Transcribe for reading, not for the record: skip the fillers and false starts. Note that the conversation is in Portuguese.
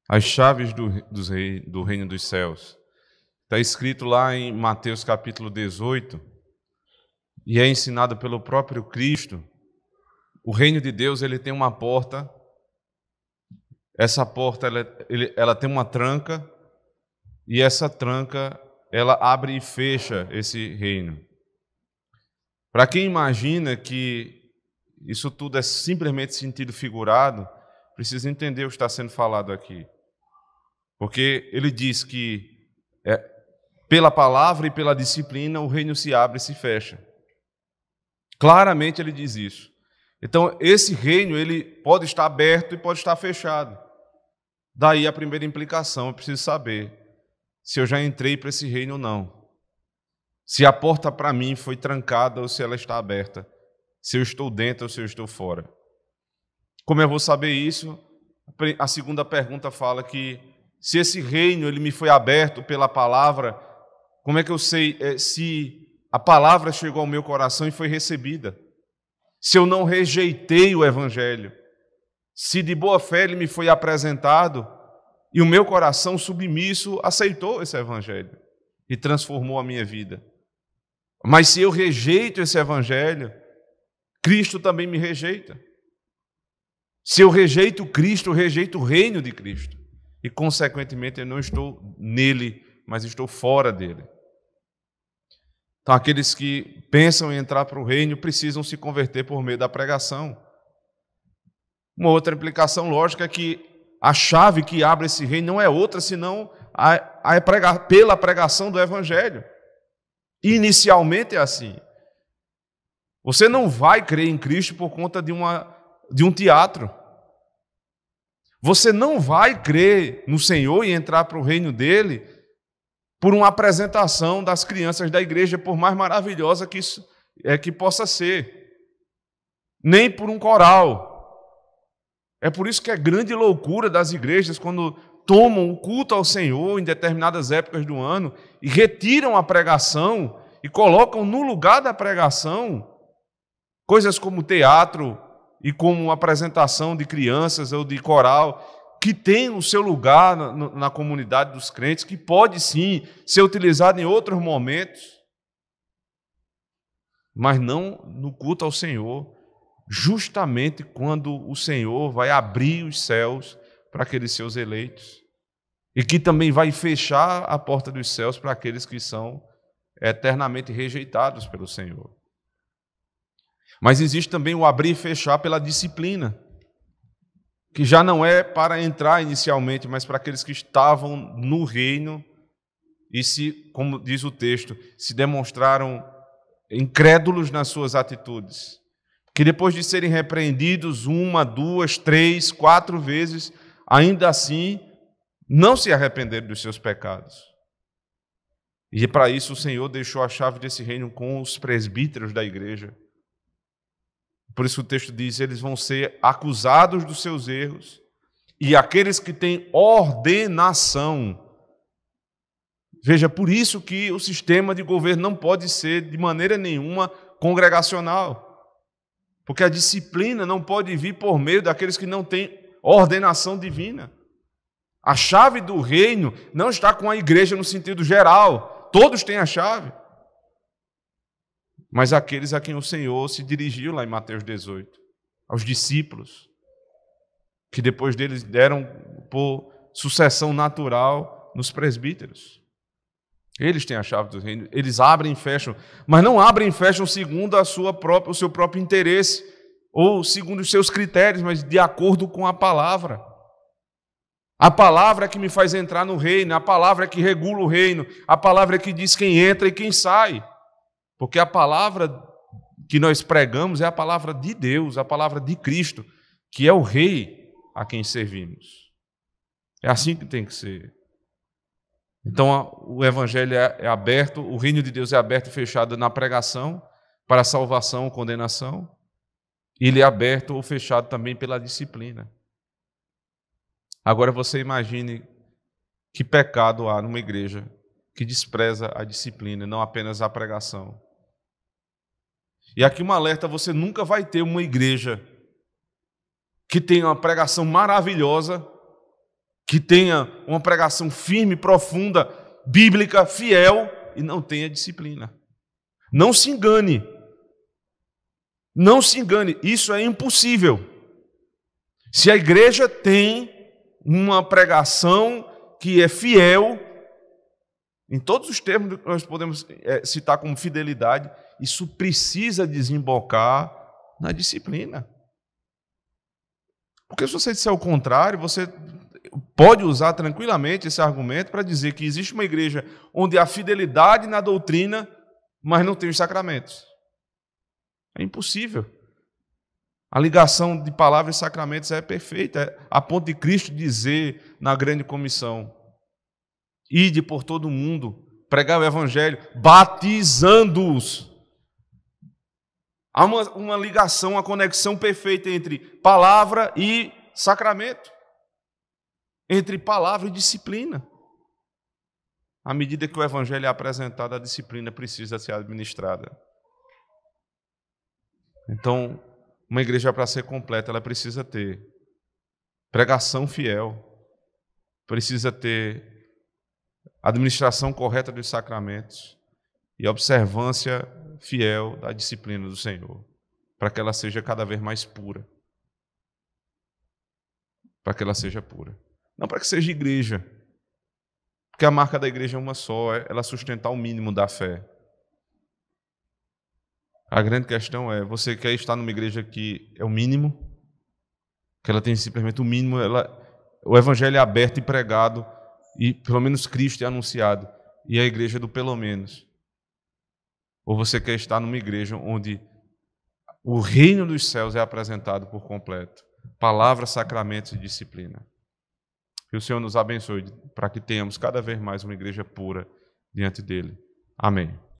As chaves do reino dos céus. Está escrito lá em Mateus capítulo 18, e é ensinado pelo próprio Cristo. O reino de Deus, ele tem uma porta. Essa porta ela tem uma tranca, e essa tranca ela abre e fecha esse reino. Para quem imagina que isso tudo é simplesmente sentido figurado, precisa entender o que está sendo falado aqui. Porque ele diz que pela palavra e pela disciplina o reino se abre e se fecha. Claramente ele diz isso. Então, esse reino ele pode estar aberto e pode estar fechado. Daí a primeira implicação, eu preciso saber se eu já entrei para esse reino ou não. Se a porta para mim foi trancada ou se ela está aberta. Se eu estou dentro ou se eu estou fora. Como eu vou saber isso? A segunda pergunta fala que se esse reino ele me foi aberto pela palavra, como é que eu sei se a palavra chegou ao meu coração e foi recebida? Se eu não rejeitei o evangelho, se de boa fé ele me foi apresentado e o meu coração submisso aceitou esse evangelho e transformou a minha vida. Mas se eu rejeito esse evangelho, Cristo também me rejeita. Se eu rejeito Cristo, eu rejeito o reino de Cristo. E, consequentemente, eu não estou nele, mas estou fora dele. Então, aqueles que pensam em entrar para o reino precisam se converter por meio da pregação. Uma outra implicação lógica é que a chave que abre esse reino não é outra, senão pela pregação do evangelho. Inicialmente é assim. Você não vai crer em Cristo por conta de um teatro. Você não vai crer no Senhor e entrar para o reino dele por uma apresentação das crianças da igreja, por mais maravilhosa que possa ser. Nem por um coral. É por isso que é grande loucura das igrejas quando tomam o culto ao Senhor em determinadas épocas do ano e retiram a pregação e colocam no lugar da pregação coisas como teatro e como apresentação de crianças ou de coral, que tem o seu lugar na comunidade dos crentes, que pode sim ser utilizado em outros momentos, mas não no culto ao Senhor, justamente quando o Senhor vai abrir os céus para aqueles seus eleitos, e que também vai fechar a porta dos céus para aqueles que são eternamente rejeitados pelo Senhor. Mas existe também o abrir e fechar pela disciplina, que já não é para entrar inicialmente, mas para aqueles que estavam no reino e como diz o texto, se demonstraram incrédulos nas suas atitudes, que depois de serem repreendidos 1, 2, 3, 4 vezes, ainda assim não se arrependeram dos seus pecados. E para isso o Senhor deixou a chave desse reino com os presbíteros da igreja. Por isso o texto diz, eles vão ser acusados dos seus erros, e aqueles que têm ordenação. Veja, por isso que o sistema de governo não pode ser de maneira nenhuma congregacional, porque a disciplina não pode vir por meio daqueles que não têm ordenação divina. A chave do reino não está com a igreja no sentido geral, todos têm a chave. Mas aqueles a quem o Senhor se dirigiu lá em Mateus 18, aos discípulos, que depois deles deram por sucessão natural nos presbíteros. Eles têm a chave do reino, eles abrem e fecham, mas não abrem e fecham segundo o seu próprio interesse, ou segundo os seus critérios, mas de acordo com a palavra. A palavra é que me faz entrar no reino, a palavra é que regula o reino, a palavra é que diz quem entra e quem sai. Porque a palavra que nós pregamos é a palavra de Deus, a palavra de Cristo, que é o Rei a quem servimos. É assim que tem que ser. Então, o Evangelho é aberto, o reino de Deus é aberto e fechado na pregação, para a salvação ou condenação. Ele é aberto ou fechado também pela disciplina. Agora você imagine que pecado há numa igreja que despreza a disciplina, não apenas a pregação. E aqui um alerta, você nunca vai ter uma igreja que tenha uma pregação maravilhosa, que tenha uma pregação firme, profunda, bíblica, fiel e não tenha disciplina. Não se engane. Não se engane, isso é impossível. Se a igreja tem uma pregação que é fiel, em todos os termos que nós podemos citar como fidelidade, isso precisa desembocar na disciplina. Porque se você disser o contrário, você pode usar tranquilamente esse argumento para dizer que existe uma igreja onde há fidelidade na doutrina, mas não tem os sacramentos. É impossível. A ligação de palavras e sacramentos é perfeita, a ponto de Cristo dizer na grande comissão: ide por todo o mundo, pregar o evangelho, batizando-os. Há uma ligação, uma conexão perfeita entre palavra e sacramento, entre palavra e disciplina. À medida que o evangelho é apresentado, a disciplina precisa ser administrada. Então, uma igreja, para ser completa, ela precisa ter pregação fiel, precisa ter administração correta dos sacramentos e observância fiel da disciplina do Senhor, para que ela seja cada vez mais pura. Para que ela seja pura. Não para que seja igreja, porque a marca da igreja é uma só, ela sustentar o mínimo da fé. A grande questão é, você quer estar numa igreja que é o mínimo, que ela tem simplesmente o mínimo, o evangelho é aberto e pregado, e pelo menos Cristo é anunciado, e a igreja do pelo menos. Ou você quer estar numa igreja onde o reino dos céus é apresentado por completo, palavra, sacramentos e disciplina. Que o Senhor nos abençoe para que tenhamos cada vez mais uma igreja pura diante dele. Amém.